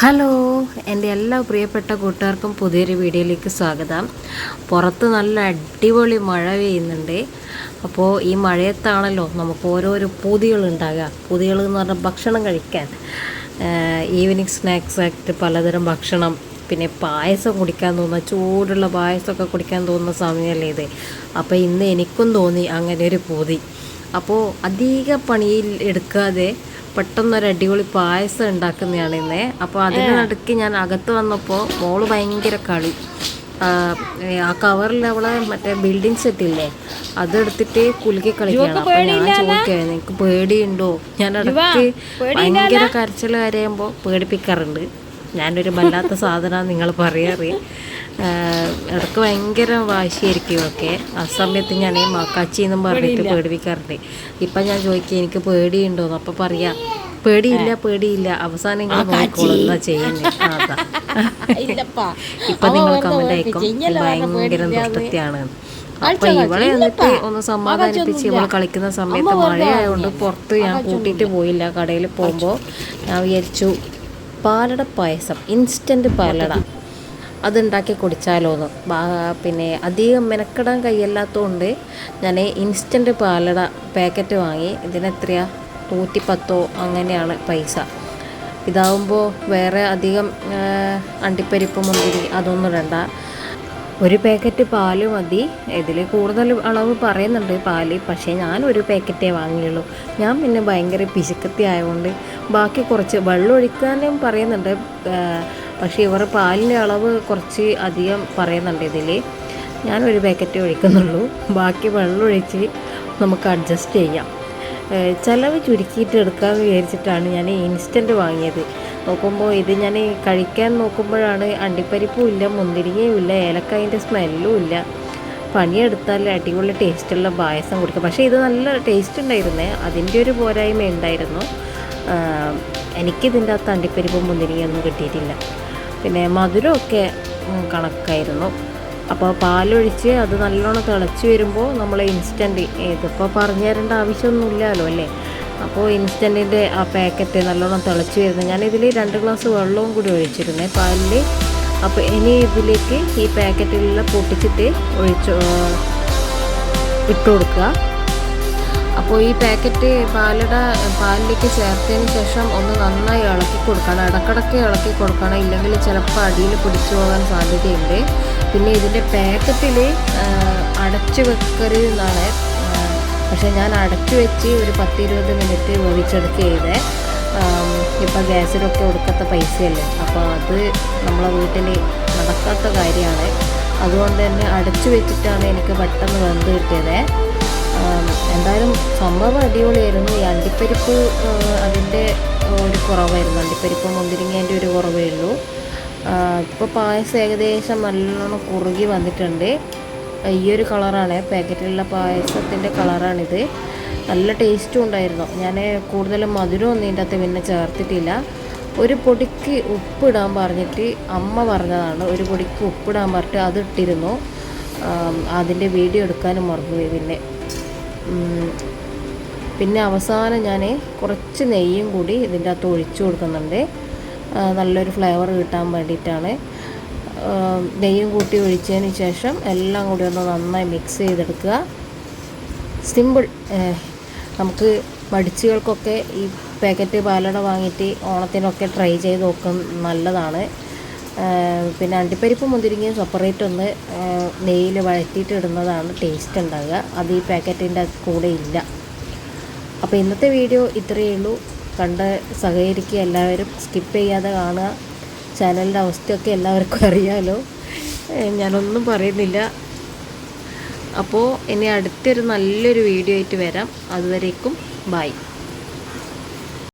Hello, എൻ്റെ എല്ലാ പ്രിയപ്പെട്ട കൂട്ടുകാർക്കും പുതിയൊരു വീഡിയോയിലേക്ക് സ്വാഗതം. പുറത്ത് നല്ല അടിപൊളി മഴ പെയ്യുന്നുണ്ട്. അപ്പോൾ ഈ മഴയത്താണല്ലോ നമുക്ക് ഓരോരോ പൂതികളുണ്ടാകുക. പൂതികൾ എന്ന് പറഞ്ഞാൽ ഭക്ഷണം കഴിക്കാൻ, ഈവനിങ് സ്നാക്സ് ആയിട്ട് പലതരം ഭക്ഷണം, പിന്നെ പായസം കുടിക്കാൻ തോന്നുന്ന, ചൂടുള്ള പായസമൊക്കെ കുടിക്കാൻ തോന്നുന്ന സമയമല്ലേ ഇത്. അപ്പോൾ ഇന്ന് എനിക്കും തോന്നി അങ്ങനെ ഒരു പൂതി. അപ്പോൾ അധിക പണിയിൽ എടുക്കാതെ പെട്ടെന്നൊരു അടിപൊളി പായസം ഉണ്ടാക്കുന്നതാണ് ഇന്ന്. അപ്പോൾ അതിന് നടുക്ക് ഞാൻ അകത്ത് വന്നപ്പോൾ മോള് ഭയങ്കര കളി. ആ കവറിൽ അവളെ മറ്റേ ബിൽഡിംഗ് സെറ്റില്ലേ അതെടുത്തിട്ട് കുലുക്കി കളിക്കുകയാണ്. അപ്പോൾ ഞാൻ ചോദിക്കുകയാണ്, എനിക്ക് പേടിയുണ്ടോ? ഞാൻ ഇടയ്ക്ക് ഭയങ്കര കരച്ചിൽ കരയുമ്പോൾ പേടിപ്പിക്കാറുണ്ട്. ഞാനൊരു വല്ലാത്ത സാധനമാണ് നിങ്ങൾ പറയാറ്. ഇടയ്ക്ക് ഭയങ്കര വാശിയായിരിക്കും ഒക്കെ. ആ സമയത്ത് ഞാൻ മക്കാച്ചിന്നും പറഞ്ഞിട്ട് പേടിപ്പിക്കാറുണ്ട്. ഇപ്പം ഞാൻ ചോദിക്കുക എനിക്ക് പേടിയുണ്ടോന്ന്. അപ്പം പറയാം പേടിയില്ല അവസാനം നിങ്ങൾ നോക്കോളൂ എന്താ ചെയ്യുന്നത്. അതാ ഇപ്പം നിങ്ങൾ കമൻ്റ് അയക്കും ഭയങ്കര ദുഷ്ടത്തെയാണ്. അപ്പം ഇവളെ എന്നിട്ട് ഒന്ന് സമാധാനിപ്പിച്ച് ഇവളെ കളിക്കുന്ന സമയത്ത് മഴയായതുകൊണ്ട് പുറത്ത് ഞാൻ കൂട്ടിയിട്ട് പോയില്ല. കടയിൽ പോകുമ്പോൾ ഞാൻ വിചാരിച്ചു പാലട പായസം, ഇൻസ്റ്റൻറ്റ് പാലട അതുണ്ടാക്കി കുടിച്ചാലോന്ന്. പിന്നെ അധികം മെനക്കെടാൻ കഴിയല്ലാത്തതുകൊണ്ട് ഞാൻ ഇൻസ്റ്റൻറ്റ് പാലട പാക്കറ്റ് വാങ്ങി. ഇതിനെത്രയാ 110 അങ്ങനെയാണ് പൈസ. ഇതാവുമ്പോൾ വേറെ അധികം അണ്ടിപ്പരിപ്പ് മുന്തിരി അതൊന്നും ഇടണ്ട. ഒരു പാക്കറ്റ് പാല് മതി. ഇതിൽ കൂടുതൽ അളവ് പറയുന്നുണ്ട് പാല്, പക്ഷേ ഞാൻ ഒരു പാക്കറ്റേ വാങ്ങിയുള്ളൂ. ഞാൻ പിന്നെ ഭയങ്കര പിശുക്കത്തി ആയതുകൊണ്ട് ബാക്കി കുറച്ച് വെള്ളം ഒഴിക്കാനും പറയുന്നുണ്ട്. പക്ഷേ ഇവർ പാലിൻ്റെ അളവ് കുറച്ച് അധികം പറയുന്നുണ്ട് ഇതിൽ. ഞാനൊരു പാക്കറ്റേ ഒഴിക്കുന്നുള്ളൂ. ബാക്കി വെള്ളം ഒഴിച്ച് നമുക്ക് അഡ്ജസ്റ്റ് ചെയ്യാം. ചിലവ് ചുരുക്കിയിട്ട് എടുക്കാമെന്ന് വിചാരിച്ചിട്ടാണ് ഞാൻ ഇൻസ്റ്റൻറ്റ് വാങ്ങിയത്. നോക്കുമ്പോൾ ഇത് ഞാൻ കഴിക്കാൻ നോക്കുമ്പോഴാണ് അണ്ടിപ്പരിപ്പും ഇല്ല, മുന്തിരിങ്ങയും ഇല്ല, ഏലക്കായൻ്റെ സ്മെല്ലും ഇല്ല. പണിയെടുത്താൽ അടിപൊളി ടേസ്റ്റുള്ള പായസം കുടിക്കും. പക്ഷേ ഇത് നല്ല ടേസ്റ്റ് ഉണ്ടായിരുന്നേ, അതിൻ്റെ ഒരു പോരായ്മ ഉണ്ടായിരുന്നു. എനിക്കിതിൻ്റെ അകത്ത് അണ്ടിപ്പരിപ്പും മുന്തിരിങ്ങയൊന്നും കിട്ടിയിട്ടില്ല. പിന്നെ മധുരമൊക്കെ കണക്കായിരുന്നു. അപ്പോൾ പാലൊഴിച്ച് അത് നല്ലോണം തിളച്ച് വരുമ്പോൾ നമ്മൾ ഇൻസ്റ്റൻറ്റ്, ഇതിപ്പോൾ പറഞ്ഞു തരേണ്ട ആവശ്യമൊന്നുമില്ലല്ലോ അല്ലേ. അപ്പോൾ ഇൻസ്റ്റൻറ്റിൻ്റെ ആ പാക്കറ്റ് നല്ലോണം തിളച്ച് വരുന്നത്, ഞാനിതിൽ 2 ഗ്ലാസ് വെള്ളവും കൂടി ഒഴിച്ചിരുന്നേ പാലിൽ. അപ്പോൾ ഇനി ഇതിലേക്ക് ഈ പാക്കറ്റിലുള്ള പൊട്ടിച്ചിട്ട് ഇട്ട് കൊടുക്കുക. അപ്പോൾ ഈ പാക്കറ്റ് പാലിലേക്ക് ചേർത്തതിന് ശേഷം ഒന്ന് നന്നായി ഇളക്കി കൊടുക്കണം. ഇടക്കിടയ്ക്ക് ഇളക്കി കൊടുക്കണം, ഇല്ലെങ്കിൽ ചിലപ്പോൾ അടിയിൽ പിടിച്ചു പോകാൻ സാധ്യതയുണ്ട്. പിന്നെ ഇതിൻ്റെ പാക്കറ്റിൽ അടച്ചു വെക്കരുത് എന്നാണ്. പക്ഷേ ഞാൻ അടച്ചു വെച്ച് ഒരു 10-20 മിനിറ്റ് വേവിച്ചെടുക്കുക ചെയ്തേ. ഇപ്പം ഗ്യാസിലൊക്കെ കൊടുക്കാത്ത പൈസയല്ലേ, അപ്പോൾ അത് നമ്മളെ വീട്ടിൽ നടക്കാത്ത കാര്യമാണ്. അതുകൊണ്ട് തന്നെ അടച്ചു വെച്ചിട്ടാണ് എനിക്ക് പെട്ടെന്ന് വെന്ത് കിട്ടിയത്. എന്തായാലും സംഭവം അടിപൊളിയായിരുന്നു. ഈ അണ്ടിപ്പരിപ്പ് അതിൻ്റെ ഒരു കുറവായിരുന്നു, അണ്ടിപ്പരിപ്പ് മുന്തിരിങ്ങേൻ്റെ ഒരു കുറവേ ഉള്ളൂ. ഇപ്പോൾ പായസം ഏകദേശം നല്ലോണം കുറുകി വന്നിട്ടുണ്ട്. ഈ ഒരു കളറാണ് പാക്കറ്റിലുള്ള പായസത്തിൻ്റെ കളറാണിത്. നല്ല ടേസ്റ്റും ഉണ്ടായിരുന്നു. ഞാൻ കൂടുതലും മധുരമൊന്നും ഇതിൻ്റെ അകത്ത് പിന്നെ ചേർത്തിട്ടില്ല. ഒരു പൊടിക്ക് ഉപ്പിടാൻ പറഞ്ഞിട്ട് അമ്മ പറഞ്ഞതാണ്, ഒരു പൊടിക്ക് ഉപ്പിടാൻ പറഞ്ഞിട്ട് അതിട്ടിരുന്നു. അതിൻ്റെ വീഡിയോ എടുക്കാനും മറന്നുപോയി. പിന്നെ അവസാനം ഞാൻ കുറച്ച് നെയ്യും കൂടി ഇതിൻ്റെ അകത്ത് ഒഴിച്ചു കൊടുക്കുന്നുണ്ട്, നല്ലൊരു ഫ്ലേവർ കിട്ടാൻ വേണ്ടിയിട്ടാണ്. നെയ്യും കൂട്ടി ഒഴിച്ചതിന് ശേഷം എല്ലാം കൂടി ഒന്ന് നന്നായി മിക്സ് ചെയ്തെടുക്കുക. സിമ്പിൾ. നമുക്ക് മടിച്ചുകൾക്കൊക്കെ ഈ പാക്കറ്റ് പാലട വാങ്ങിയിട്ട് ഓണത്തിനൊക്കെ ട്രൈ ചെയ്ത് നോക്കാൻ നല്ലതാണ്. പിന്നെ അണ്ടിപ്പരിപ്പ് മുന്തിരിങ്ങയും സെപ്പറേറ്റ് ഒന്ന് നെയ്യിൽ വഴറ്റിയിട്ട് ഇടുന്നതാണ് ടേസ്റ്റ് ഉണ്ടാകുക. അത് ഈ പാക്കറ്റിൻ്റെ കൂടെ ഇല്ല. അപ്പോൾ ഇന്നത്തെ വീഡിയോ ഇത്രയേ ഉള്ളൂ. കണ്ട് സഹകരിക്കുക എല്ലാവരും, സ്കിപ്പ് ചെയ്യാതെ കാണുക. ചാനലിൻ്റെ അവസ്ഥയൊക്കെ എല്ലാവർക്കും അറിയാമല്ലോ, ഞാനൊന്നും പറയുന്നില്ല. അപ്പോൾ ഇനി അടുത്തൊരു നല്ലൊരു വീഡിയോ ആയിട്ട് വരാം. അതുവരേക്കും ബൈ.